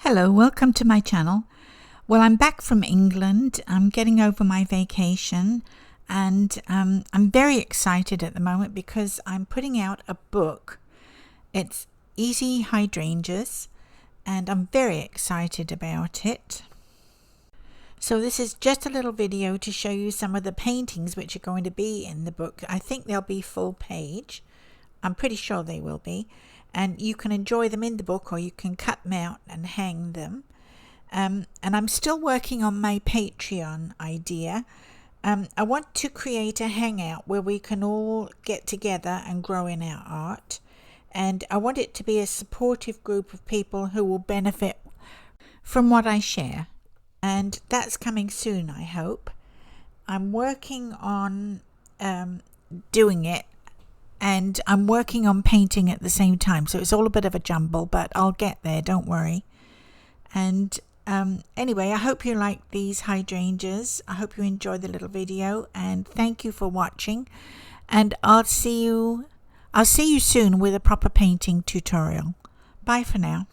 Hello, welcome to my channel. Well, I'm back from England. I'm getting over my vacation and I'm very excited at the moment because I'm putting out a book. It's Easy Hydrangeas and I'm very excited about it. So this is just a little video to show you some of the paintings which are going to be in the book. I think they'll be full page. I'm pretty sure they will be. And you can enjoy them in the book or you can cut them out and hang them. And I'm still working on my Patreon idea. I want to create a hangout where we can all get together and grow in our art. And I want it to be a supportive group of people who will benefit from what I share. And that's coming soon, I hope. I'm working on doing it. And I'm working on painting at the same time, so it's all a bit of a jumble, but I'll get there, don't worry. And anyway, I hope you like these hydrangeas. I hope you enjoyed the little video, and thank you for watching. And I'll see you soon with a proper painting tutorial. Bye for now.